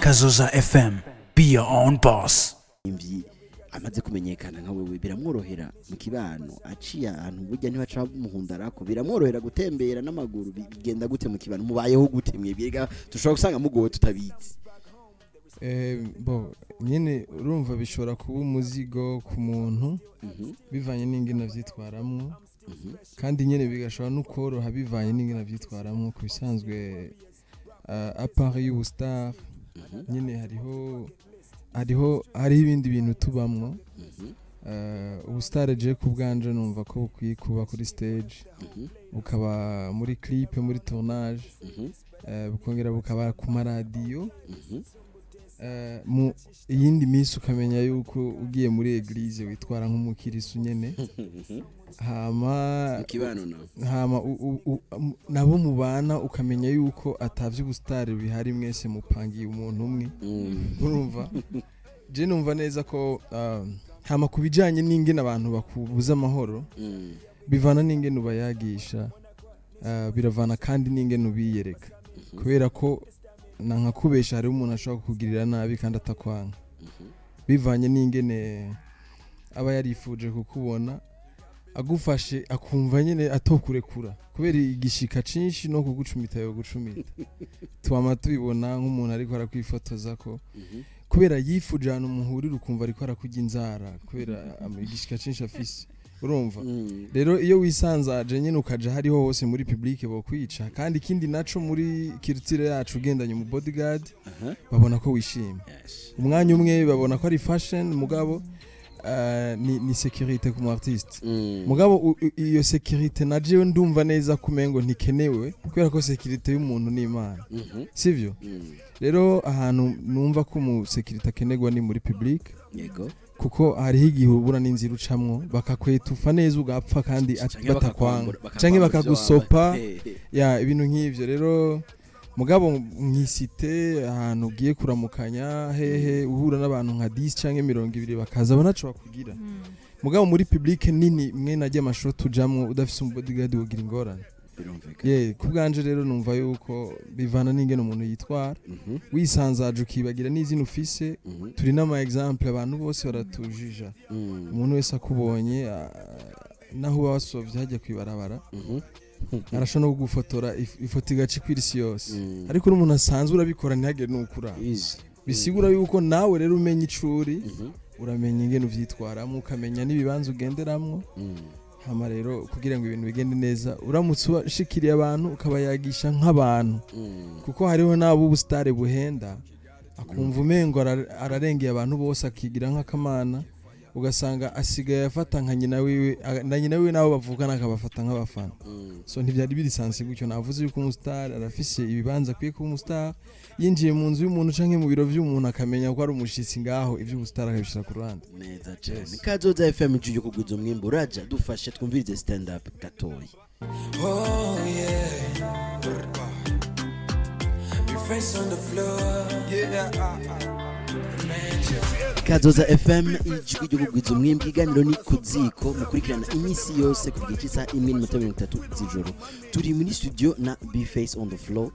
Kazoza FM, be your own boss. Imvyi amaze kumenyekana nka wewe biramworohera mu kibano aciye ahantu burya ntibaca muhundarako biramworohera gutembera n'amaguru bigenda gute mu kibano mubayeho gute mwebwega dushobora gusanga mugowe tutabizi nyine urumva bishobora kuba umuzigo ku muntu bivanye n'ingene vyitwaramwo kandi nyine bigashobora no koroha bivanye n'ingene vyitwaramwo ku bisanzwe apart y'ubustar nyine hariho ibindi bintu tubamwo ubustar je ku bwanje numva ko bukwiye kuba kuri stage bukaba muri clip muri tournage bukongera bukaba ku maradiyo mu yindi minsi ukamenya yuko ugiye muri eglise witwara nk'umukirisu nyene hama nabo mubana ukamenya yuko atavye ubustare bihari mwese mupangiye umuntu umwe urumva je numva neza ko hama kubijanye n'ingene abantu bakubuza amahoro bivana n'ingene ubayagisha biravana kandi n'ingene ubiyereka kubera ko nanka kubesha hari umuntu ashobora kugirira nabi kandi atakwanga bivanye n'ingene aba yarifuje kukubona agufashe akumva nyene atokurekura kubera igishika cinshi no kugucumita yo gucumita twama tubibona nk'umuntu ariko arakwifotoza ko kubera yifuje ahantu muhurira ukumva ariko arakujya inzara kubera igishika cinshi afise urumva rero iyo wisanzaje nyene ukaja hariho hose muri public bo kwica kandi ikindi naco muri culture yacu ugendanye mu bodyguard babona ko wishimye umwanya umwe babona ko ari fashion mugabo ni sécurité ku artiste mugabo iyo sécurité naje ndumva neza kumengo ntikenewe kubera ko sécurité y'umuntu ni Imana sivyo rero ahantu numva ko mu sécurité akenegwa ni muri public yego kuko hariho igihe ubura n'inzira ucamwo bakakwetufa neza ugapfa kandi batakwanga canke bakagusopa ya ibintu nk'ivyo rero mugabo nkisite ahantu ugiye kuramukanya hehe uhura n'abantu nka 10 canke 20 bakaza banaco bakugira mugabo muri public nini mwe najye amashuro tujamwo udafise umubodyguard wogira ingorane kubwanje rero numva yuko bivana n'ingene umuntu yitwara wisanzaje ukibagira n'izina ufise turi n'ama example abantu bose baratujija umuntu wese akubonye naho uba wasovye hajya kwibarabara arashobora no kugufotora ifoto igaca kw'isi yose ariko n'umuntu asanzwe urabikora ntihagire n'ukura bisigura yuko nawe rero umenya icuri uramenya ingene uvyitwaramo ukamenya n'ibibanza ugenderamwo hama rero kugira ngo ibintu bigende neza uramutse ushikiriye abantu ukabayagisha nk'abantu kuko hariho nabo ubustare buhenda akumva umengo ararengeye abantu bose akigira nk'akamana ugasanga asigaye afata nka nyina wiwe nabo bavukana akabafata nk'abafana so ntivyari birisansi gutyo navuze yuko umustar arafise ibibanza kwiye ku umustar yinjiye mu nzu y'umuntu canke mu biro vy'umuntu akamenya ko ari umushitsi ngaho ivyo umustar akabishira ku ruhande neza cyane Kazoza FM ijuje kuguza umwimbo uraja dufashe twumvirize stand up gatoyi face on the floor Kazoza FM ijwi ryo kugwiza umwimbo iganiro ni KU.ZÍKO mukurikirana iminsi yose ku gice sa 1:30 z'ijoro turi muri studio na Face on the floor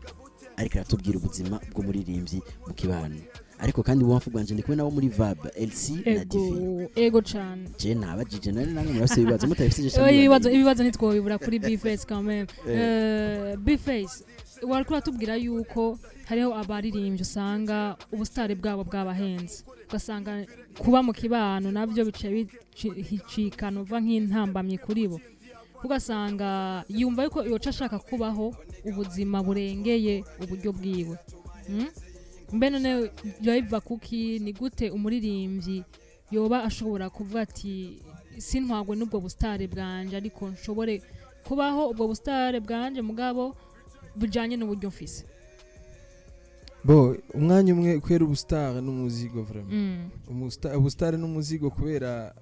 ariko aratubwira ubuzima bwo muririmbyi mu kibano ariko kandi bumva bwanje ndikwe nabo muri Vab LC na Divi ego cyane je nabajije namwe murase ibibazo mutayifise cyane ibibazo nitwobibura kuri Face quand même Face warakura tubwira yuko hariho abaririmbyi usanga ubustare bwabo bwabahenze ugasanga kuba mu kibano nabyo bice hicikana uva nk'intambamye kuri bo ugasanga yumva yuko yoca ashaka kubaho ubuzima burengeye uburyo bwiwe mbe none biva kuki ni gute umuririmbyi yoba ashobora kuvuga ati sintwagwe n'ubwo bustare bwanje ariko nshobore kubaho ubwo bustare bwanje mugabo bujanye n'uburyo mfise umwanya umwe kwera ubustar n'umuzigo vraiment ubustar n'umuzigo kubera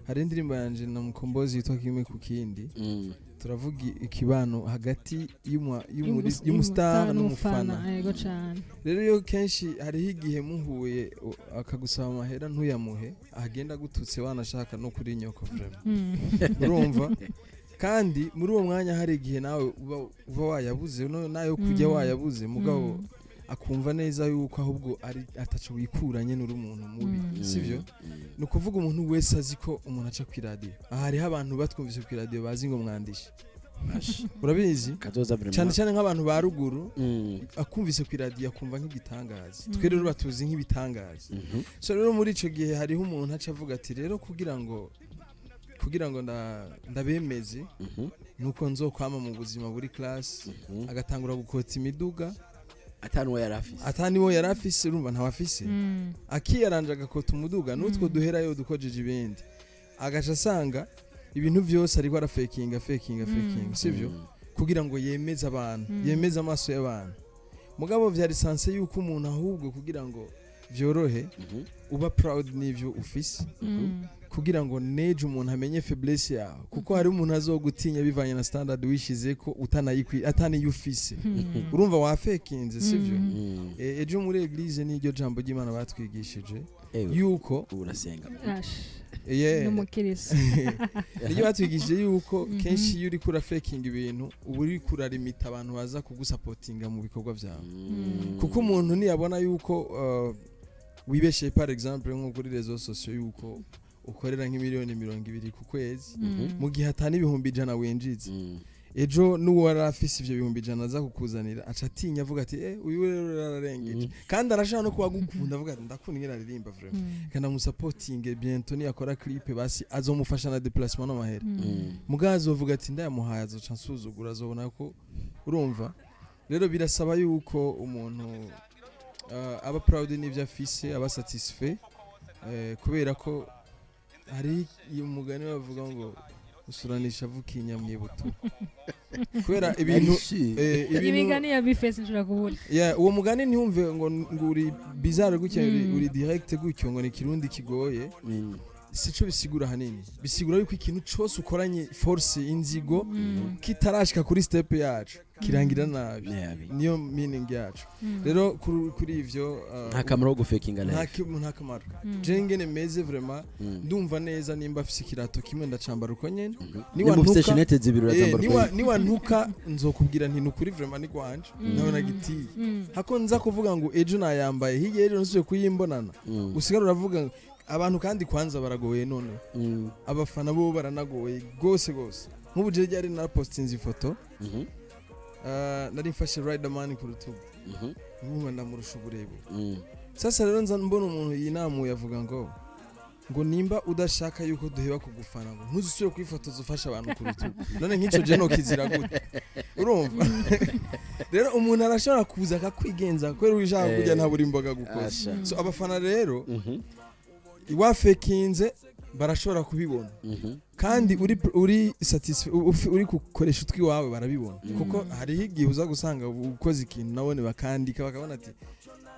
hari indirimbo yanje na mukombozi yitwa kimwe ku kindi turavuga ikibano hagati y'umustar n'umufana yego cyane rero yo kenshi hariho igihe muhuye akagusaba amahera ntuyamuhe agenda gututse wanashaka no kuri nyoko vraiment urumva kandi muri uwo mwanya hari igihe nawe uba wayabuze nayo kujya wayabuze mugabo akumva neza yuko ahubwo ari ataco wikuranye n'uri umuntu mubi sivyo ni ukuvuga umuntu wese azi ko umuntu aca ku radio aha hariho abantu batwumvise ku radio bazi ngo mwandishe urabizi cyane cyane nk'abantu ba ruguru akumvise ku radio akumva nk'igitangaza twe rero batuzi nk'ibitangaza so rero muri ico gihe hariho umuntu aca avuga ati rero kugira ngo ndabemeze nuko nzokwama mu buzima buri class agatangura gukota imiduga ataniwo yarafise urumva ntawafise akiyaranje agakota umuduga nutwo duherayo dukojeje ibindi agaca asanga ibintu byose ariko arafakinga sivyo kugira ngo yemeze abantu yemeze amaso y'abantu mugabo vyari sanse yuko umuntu ahubwo kugira ngo vyorohe uba proud n'ivyo ufise kugira ngo neje umuntu amenye faiblesse yawe kuko hari umuntu azogutinya bivanye na standard wishize ko ataniyufise urumva wafekinze sivyo ejo muri eglise n'iryo jambo ry'Imana batwigishije yuko urasenga n'umukirisi niyo batwigishije yuko kenshi iyo uri kura faking ibintu uba uri kurarimita abantu baza kugusapotinga mu bikorwa byawe kuko umuntu niyabona yuko wibeshye par exemple nko kuri réseaux sociaux yuko ukorera nk'imiliyoni 200 ku kwezi mu gihe atani ibihumbi 100 winjiza ejo nuwo arafise ivyo bihumbi 100 aza kukuzanira aca atinya avuga ati uyu rero ararengeje kandi arashaka no kuwagukunda avuga ati ndakunda ingene aririmba vraiment kandi amusapotinge bientôt ni akora clip basi azomufasha na déplacement n'amahera mugazo uvuga ati ndayamuhaye azoca nsuzugura azobona ko urumva rero birasaba yuko umuntu aba proud n'ivyo afise aba satisfait kubera ko hari umugani bavuga ngo usuranisha vukinya mwibuto kubera ibintu imigani ya bifese nshobora kubura uwo mugani ntiyumve ngo uri bizarre gutya uri direct gutyo ngo ni kirundi kigoye sico bisigura hanini bisigura yuko ikintu cyose ukoranye force inzigo kitarashika kuri step yacu kirangira nabi niyo meaning yacu rero kuri ivyo nta kamaro go faking life nta kamaro jenge nemeze vraiment ndumva neza nimba afise kirato kimwe ndacambara uko nyene niwa ntuka nzokubwira nti nukuri vraiment ni kwanje nabona giti hako nza kuvuga ngo ejo nayambaye hirya ejo nsuye kuyimbonana usigara uravuga abantu kandi kwanza baragoye none abafana bo baranagoye gose nk'ubu je ryari na postinze ifoto nari mfashe Riderman ku rutugu nkuma ndamurusha uburebure sasa rero nza mbona umuntu yinamuye avuga ngo nimba udashaka yuko duheba kugufana ngo ntuzusubire kwifotoza ufasha abantu ku rutugu none nk'ico je no kizira gute urumva rero umuntu arashobora kuza akakwigenza kwera wijana kujya nta buri imboga gukoza so abafana rero iwafekinze barashobora kubibona kandi uri satisfait uri gukoresha utwi wawe barabibona kuko hari igihe uza gusanga ukoze ikintu nabone bakandika bakabona ati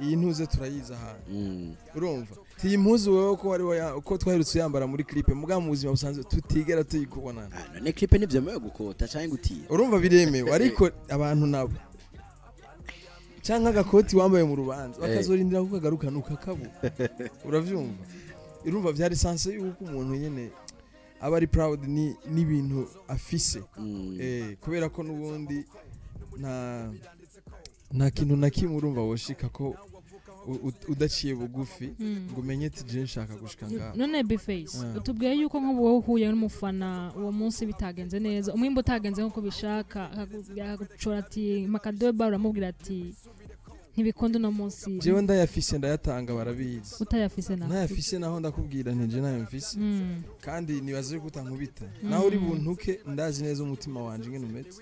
iyi ntuze turayiza ahantu urumva iyi mpuzu wowe ko wari uko twaherutse yambara muri clip muga mu buzima busanzwe tutigera tuyikubona none clip nivyo mwe gukota cyangwa gutiye urumva biremewe ariko abantu nabo cyangwa agakoti wambaye mu rubanza bakazorindira ko kagaruka nukakabu uravyumva urumva byari sanse yuko umuntu nyene aba ari proud n'ibintu afise kubera ko nubundi nta kintu na kimwe urumva woshika ko udaciye bugufi ngo umenye ati je nshaka gushika ngaho none Bface utubwiye yuko nko wowe uhuye n'umufana uwo munsi bitagenze neza umwimbo utagenze nko bishaka akagucora ati makadoba uramubwira ati ntibikondo no munsi jewe ndayafise ndayatanga barabizi utayafise naho ntayafise naho ndakubwira nti je nayo mfise kandi nibaze yuko utankubita naho uri buntuke ndazi neza umutima wanje ngene umeze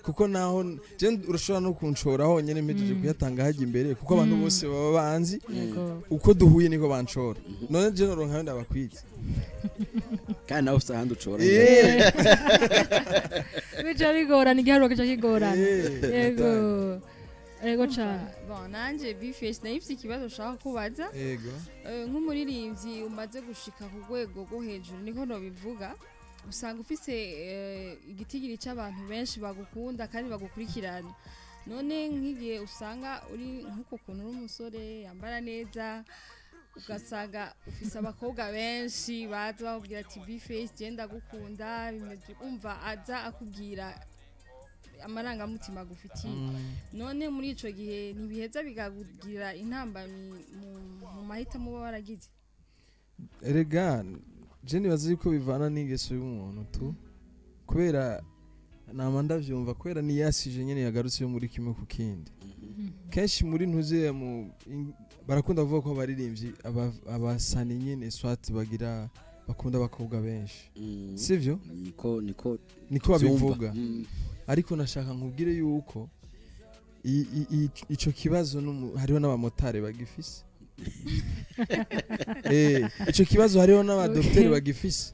kuko naho je urashobora no kunshora honyene mpejeje kuyatanga haje imbere kuko abantu bose baba banzi uko duhuye niko banshora none je noronka ndabakwitse kandi nawe ufite ahandi ucora bica bigorana igiharuro kica kigorana yego cyane bon nanje Bface nayifite ikibazo ushaka kubaza yego nk'umuririmbyi umaze gushika ku rwego rwo hejuru niko no bivuga usanga ufise igitigiri cy'abantu benshi bagukunda kandi bagukurikirana none nk'igihe usanga uri nk'uko kuntu uri umusore yambara neza ugasanga ufise abakobwa benshi baza bakubwira ati Bface genda gukunda bimeze umva aza akubwira amarangamutima gufitiye none muri ico gihe ntibiheza bikagugira intambamyi mu mahitamo uba waragize erega je nibaza yuko bivana n'ingeso y'umuntu tu kubera nama ndavyumva kubera niyasije nyene yagarutse yo muri kimwe ku kindi kenshi muri ntuze barakunda kuvuga ko abaririmbyi abasani nyene swat bagira bakunda abakobwa benshi sivyo niko babivuga ariko nashaka nkubwire yuko ico kibazo hariho n'abamotari bagifise ico kibazo hariho n'abadokiteri bagifise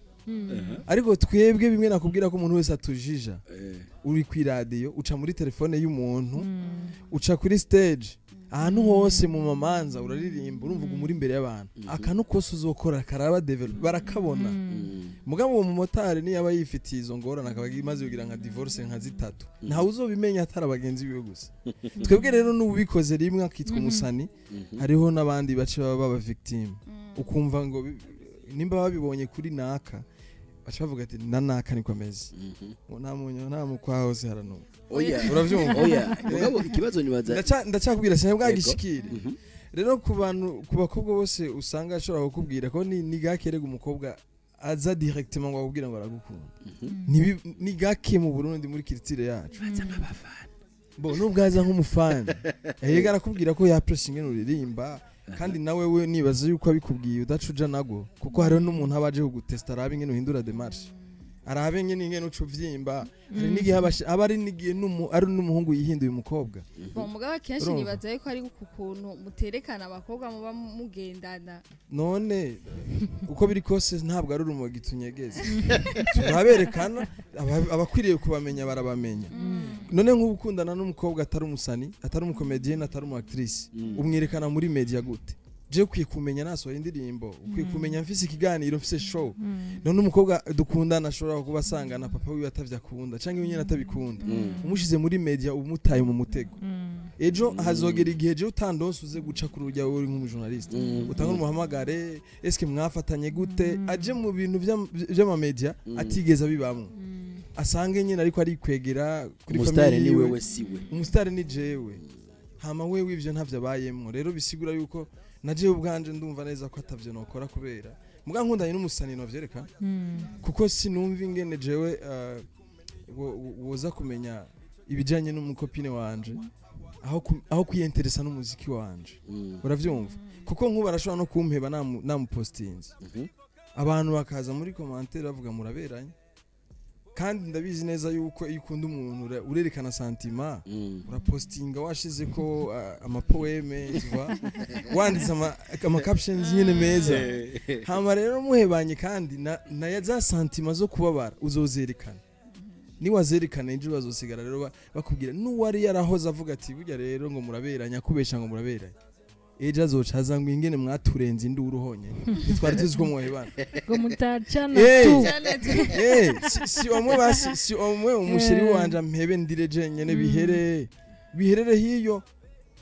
ariko twebwe bimwe nakubwira ko umuntu wese atujija uri ku radio uca muri telefone y'umuntu uca kuri stage ahantu hose mu mamanza uraririmba urumva muri imbere y'abantu akantu kose uzokora karaba develop barakabona mugabo uwo mumotari ni yaba yifitiye izo ngorana akaba imaze kugira nka divorce nka zitatu ntawe uzobimenya atari abagenzi biwe gusa twebwe rero n'ubikoze rimwe akitwa umusani hariho n'abandi bace baba victim ukumva ngo nimba babibonye kuri naka bacha bavuga ati nanaka niko ameze nta munyo nta mukwa hose harano oya uravyumva oya mugabo ikibazo nibaza ndacakubwira cyane bwagishikire rero ku bantu ku bakobwa bose usanga ashobora kukubwira ko ni gakerega umukobwa aza directement ngo akubwira ngo aragukunda ni gake mu Burundi muri culture yacu baza nk'abafana bo nubwaza nk'umufana yega arakubwira ko yapressing n'uririmba kandi nawe we nibaza yuko abikubwiye udacuja nago kuko hariho n'umuntu abaje kugutesta arabe ingene uhindura démarche arabe ingene uco vyimba hari n'igihe abari n'igihe ari n'umuhungu yihinduye umukobwa bo mugabo kenshi nibaza yuko ari ukuntu muterekana abakobwa muba mugendana none uko biri kose ntabwo ari urumogi tunyegeze turaberekana abakwiriye kubamenya barabamenya none nk'ubukundana n'umukobwa atari umusani atari umukomedienne atari umu actrice umwerekana muri media gute je kwikumenya nasohoye indirimbo kwikumenya mfise ikiganiro mfise show none umukobwa dukundana ashobora kubasanga na papa wiwe atavya kunda canke nyine atabikunda umushize muri media umutaye mu mutego ejo hazogera igihe je utandonse uze guca ku rujya uri nk'umujournaliste utanga umuhamagare eske mwafatanye gute aje mu bintu vy'ama media atigeza bibamwe asange nyine ariko ari kwegera kuri family ni wewe siwe umustari ni jewe hama wewe ivyo ntavyo bayemwo rero bisigura yuko naje ubwanje ndumva neza ko atavyo nokora kubera muga nkundanye n'umusani no vyereka kuko sinumva ingene jewe woza kumenya ibijanye n'umukopine wanje aho kwiyenteresa n'umuziki wanje uravyumva kuko nkuba arashobora no kumpeba namupostinze abantu bakaza muri commentaire bavuga muraberanye kandi ndabizi neza yuko iyo ukunda umuntu urerekana sentiment urapostinga washize ko amapoeme tuva wanditse ama captions nyine meza hama rero muhebanye kandi na ya za sentiment zo kubabara uzozerekana ni wazerekana injuru bazosigara rero bakubwira n'uwari yarahoza avuga ati burya rero ngo muraberanya kubesha ngo muraberanya ejo azocaza ngo ingene mwaturenze induru honye twari tuzi ko muhebana ngo mutacana tu si omwe umushiri wanje mpebe ndireje nyene biherere hiyo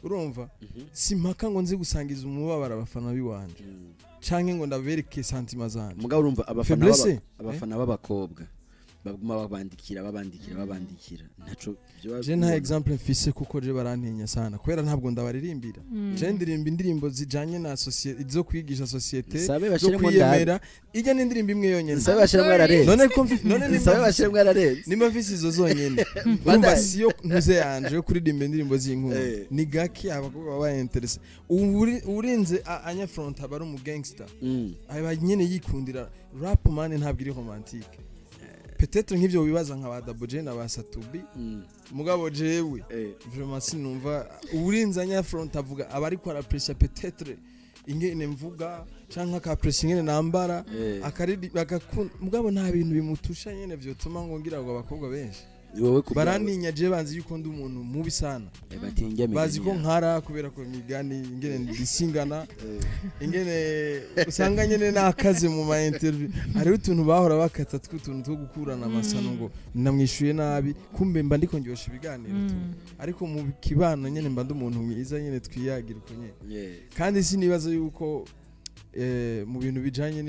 urumva simpaka ngo nzi gusangiza umubabara abafana biwanje canke ngo ndabereke sentiment zanje mugabo urumva abafana b'abakobwa baguma babandikira ntaco je nta example mfise kuko je barantinya sana kubera ntabwo ndabaririmbira je ndirimba indirimbo zijanye na societe zo kwigisha societe zo kwiyemera ijya n'indirimbo imwe yonyene sabe bashira mwararenze none sabe bashira mwararenze nimba mfise izo zonyene urumva siyo ntuze yanje yo kuririmba indirimbo z'inkuru ni gaki abakobwa baba interesse urinze anya front abari umu gangster aba nyene yikundira rap man ntabwo iri romantique peut-être nk'ivyo bibaza nka badaboje na basatubi mugabo jewe vraiment sinumva urinzanya front avuga abari kwa pressure peut-être ingene mvuga canka ka pressure ingene nambara akaridi mugabo nta bintu bimutusha nyene vyo tuma ngo ngira ngo abakobwa benshi baraninya je banzi yuko ndi umuntu mubi sana bazi ko nkara kubera ko migani ingene ndisingana ingene usanga nyene nakaze mu ma interview ari utuntu bahora bakata tw'utuntu two gukurana amasano ngo namwishuye nabi kumbe mba ndiko ngyosha ibiganiro ariko mu kibano nyene mba ndi umuntu mwiza nyene twiyagira uko nyene kandi sinibaza yuko mu bintu bijanye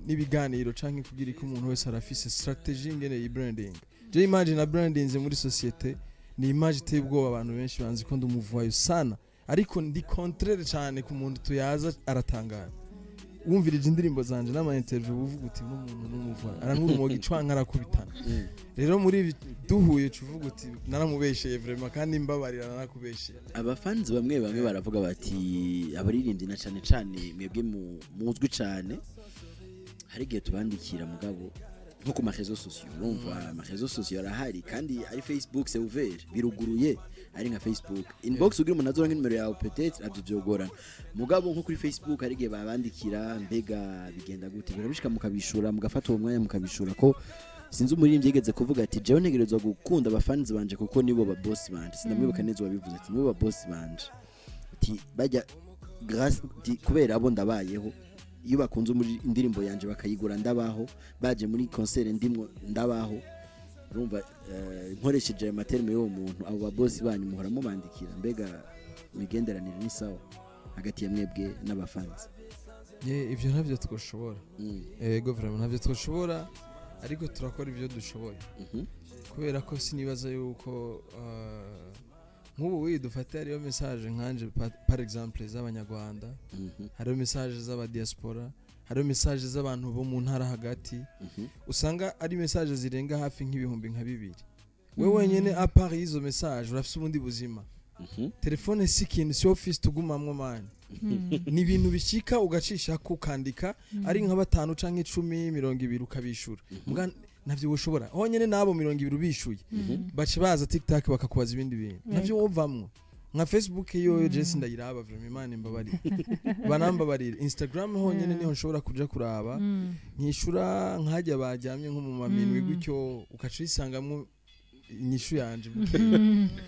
n'ibiganiro canke kugira ko umuntu wese arafise strategy ingene y'branding je image na branding muri societe ni image iteye ubwoba abantu benshi banzi ko ndumuvayo sana ariko ndi contraire cyane ku muntu tuyaza aratangara wumvirije indirimbo zanje n'ama interview uvuga uti n'umuntu n'umuvayo arankumuga icwanka arakubitana rero muri duhuye cuvuga uti naramubesheye vraiment kandi mbabarira narakubesheye abafanzi bamwe baravuga bati abaririmbyi na cyane mwebwe muzwi cyane hari igihe tubandikira mugabo nko ku marezo sociaux urumva amarezo sociaux arahari kandi ari Facebook c'est ouvert biruguruye ari nka Facebook inbox ugira umuntu azora nk'inumero yawe peut-être abyo byogorana mugabo nko kuri Facebook hari igihe babandikira mbega bigenda gute birabishika mukabishura mugafata uwo mwanya mukabishura ko sinzi umuririmbyi yigeze kuvuga ati jewe ntegerezwa gukunda abafanzi banje kuko nibo ba boss banje sinamwibuka neza wabivuze ati nibo ba boss banje ati bajya grâce kubera abo ndabayeho iyo bakunze muri indirimbo yanje bakayigura ndabaho baje muri concert ndimwo ndabaho urumva nkoresheje amaterme yo muntu abo ba boss banyu muhora mubandikira mbega migenderanire ni sawa hagati ya mwebwe n'abafanzi ivyo ntavyo twoshobora ego vraiment ntavyo twoshobora ariko turakora ivyo dushoboye kubera ko sinibaza yuko nk'ubu widufate hariyo message nkanje par exemple z'abanyarwanda hariyo message z'aba diaspora hariyo message z'abantu bo mu ntara hagati usanga ari message zirenga hafi nk'ibihumbi nka 2 wewe wenyene a part izo message urafise ubundi buzima telefone si ikintu si office tugumamwo mani ni ibintu bishika ugacisha ko ukandika ari nka 5 canke 10 20 ukabishura navyo woshobora honyene nabo 20 bishuye bace baza TikTok bakakubaza ibindi bintu navyo wovamwo nka Facebook yo Jesse ndayiraba vraiment Imana imbabarira banambabarira Instagram honyene niho nshobora kuja kuraba nkishura nkajya bajyamye nko mu maminwe gutyo ukacisangamwe inyishu yanje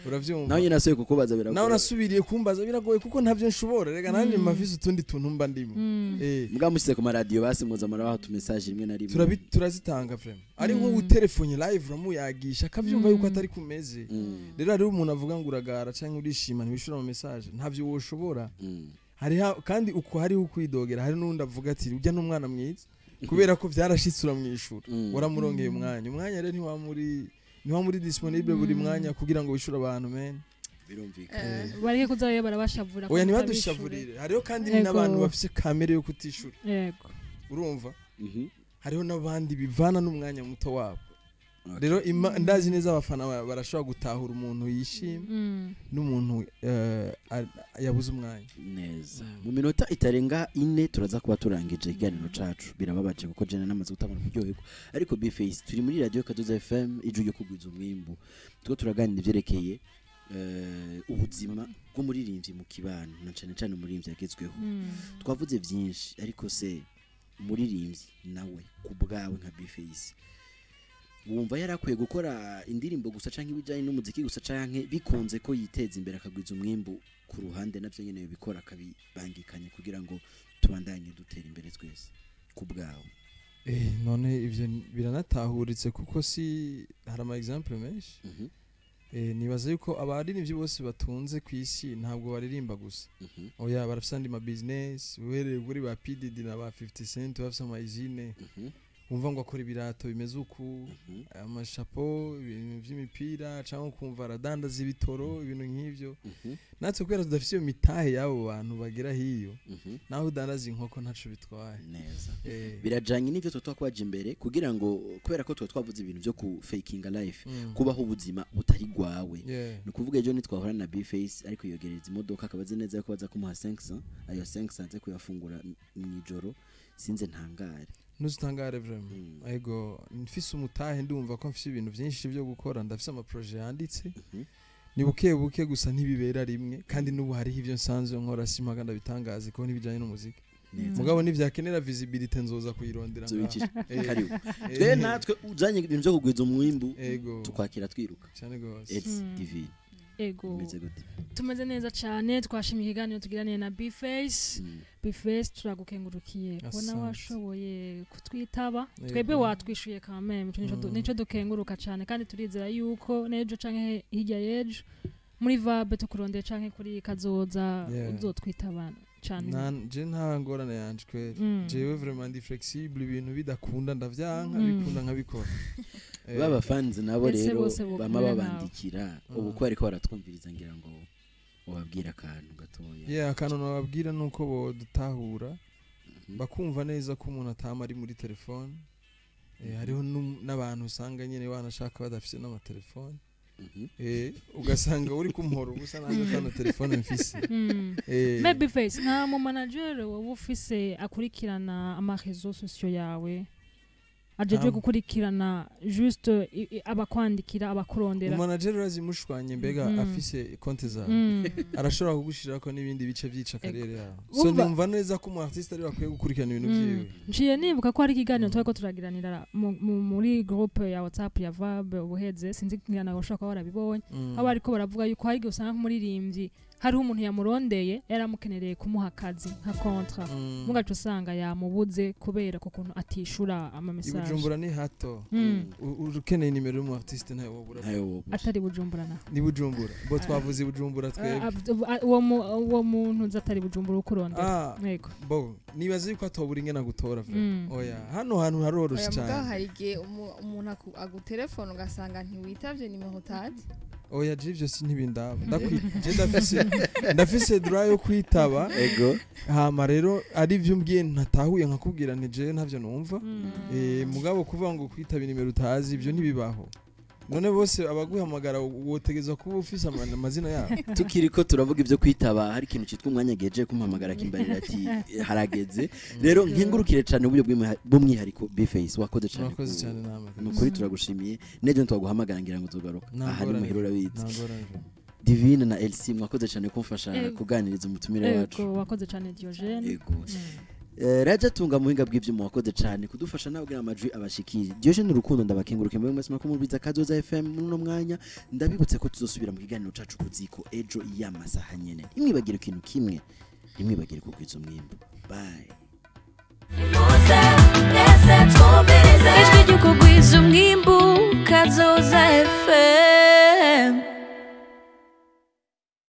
uravyumva nawe nasubiye kukubaza biragoye nawe nasubiriye kumbaza biragoye kuko ntavyo nshobora rega nanje mafise utundi tuntu mba ndimo mugamushyize ku radio basimuza maraho tu message rimwe na rimwe turazitanga vraiment ari nko utelefone live ramuyagisha akavyumva yuko atari kumeze rero ari umuntu avuga ngo uragara canke urishima ntibishura mu message ntavyo woshobora hari kandi uko hari ukwidogera hari nundi avuga ati ujya n'umwana mwiza kubera ko vyarashitsura mwishura waramurongeye umwanya rero niwa muri disponible buri mwanya kugira ngo wishura abantu men birumvikana bareke kuzayo barabashavura oya ntibadushavurire hariho kandi n'abantu bafise kamere yo kutishura yego urumva hariho n'abandi bivana n'umwanya muto wabo rero ndazi neza abafana barashobora gutahura umuntu yishima n'umuntu yabuze umwanya neza mu minota itarenga 4 turaza kuba turangije iganiro cacu birababaje kuko jena namaze gutabona kuryoherwa ariko Bface turi muri radio Kazoza FM ijuru yo kugwiza umwimbu tuko turaganira ivyerekeye ubuzima bw'umuririmbyi mu kibano na cyane umuririmbyi yagezweho twavuze byinshi ariko se umuririmbyi nawe kubwawe nka Bface wumva yarakwiye gukora indirimbo gusa canke ibijanye n'umuziki gusa canke bikunze ko yiteza imbere akagwiza umwimbu ku ruhande navyo nyene bikora akabibangikanye kugira ngo tubandanye dutera imbere twese kubwawe none ivyo biranatahuritse kuko si hari ama example menshi nibaza yuko abaririmbyi bose batunze ku isi ntabwo baririmba gusa oya barafise andi ma business uhereye kuri ba PDD na ba 50 Cent bafise ama izine umva ngo akora ibirato bimeze uku amashapo ibintu by'imipira cyangwa kumva aradandaza ibitoro ibintu nk'ivyo natwe kwera tudafise iyo mitahe yabo bantu bagera hiyo naho udandaza inkoko ntaco bitwaye neza birajanye n'ivyo twakwaje imbere kugira ngo kubera ko twavuze ibintu byo ku faking life kubaho ubuzima butari gwawe no kuvuga ejo nitwahora na Bface ariko yogereza imodoka akabaze neza ko baza kumuha 500 ayo 500 nze kuyafungura mw'ijoro sinze ntangare nuzitangare vraiment ego mfise umutahe ndumva ko mfise ibintu byinshi byo gukora ndafise ama projet yanditse ni buke gusa ntibibera rimwe kandi nubu hari ivyo nsanzwe nkora simaga ndabitangaze ko nibijanye n'umuziki mugabo nivyakenera visibility nzoza kuyirondera karibu twe natwe uzanye ibintu byo kugwiza umwimbu tukwakira twiruka cyane gose TV ego tumeze neza cyane twashimiye ikiganiro tugiraniye na Bface Bface turagukengurukiye kubona washoboye kutwitaba twebwe watwishuye kameme nico dukenguruka cyane kandi turizera yuko nejo canke hirya yejo muri vibe tukurondeye canke kuri Kazoza uzotwitabana cyane je nta ngorane yanje kweri jewe vraiment ndi flexible ibintu bidakunda ndavyanka bikunda nkabikora baba fans nabo rero bama babandikira ubu ko ariko baratwumviriza ngira ngo ubabwira akantu gatoya akantu nababwira nuko bo dutahura bakumva neza ko umuntu atama ari muri telefone hariho n'abantu usanga nyene wanashaka badafise n'amatelefone ugasanga uri kumuhoro gusa naje kana telefone mfise maybe face nta mu manager wowe ufise akurikirana ama réseaux sociaux yawe ajeje gukurikirana juste abakwandikira abakurondera manager razimushwanye mbega afise konte za arashobora kugushirako n'ibindi bice vyica karere yawe so numva neza ko mu artiste ari bakwiye gukurikirana ibintu vyiwe nciye nibuka ko ari ikiganiro twako turagiranira muri groupe ya WhatsApp ya Vibe ubuheze sinzi kingana goshaka ko barabibonye abo ariko baravuga yuko hari usanga kumuririmbyi hari umuntu yamurondeye yaramukenereye kumuha akazi nka kontra mugacu usanga yamubuze kubera ko kuntu atishura ama message Bujumbura ni hato urukeneye nimero y'umu artiste ntayo wobura atari Bujumbura na ni Bujumbura bo twavuze Bujumbura twebwe uwo muntu zatari Bujumbura ukurondera yego bo nibaze ko atobura ingena gutora oya hano hantu haroroshe cyane hari igihe umuntu agutelefone ugasanga ntiwitavye nimero utazi oya jivyo sinibindaba ndafise droit yo kwitaba ego hama rero ari byo mbwiye ntatahuye nkakubwira nti je ntavyo numva mugabo kuvuga ngo kwitaba nimero utazi ibyo ntibibaho none bose abaguhamagara wotegeza kuba ufise amazina yabo tukiriko turavuga ibyo kwitaba hari ikintu cyitwa umwanya geje kumpamagara kimbarira ati harageze rero nkingurukire cyane uburyo bw'umwihariko Bface wakoze cyane namwe nukuri turagushimiye nejo ntwaguhamagara ngira ngo tugaruka aha ni muhirura bitse Divine na LC mwakoze cyane kumfasha kuganiriza umutumire wacu yego wakoze cyane Diogene yego Raja tunga muhinga bw'ivyuma wakoze cyane kudufasha nabwira amajwi abashikiri Diogene urukundo ndabakenguruke mwe mwese mwumviriza Kazoza FM muno mwanya ndabibutse ko tuzosubira mu kiganiro cacu kuziko ejo y'amasaha nyene imwibagire ikintu kimwe imwibagire ko kwizo mwimbo bye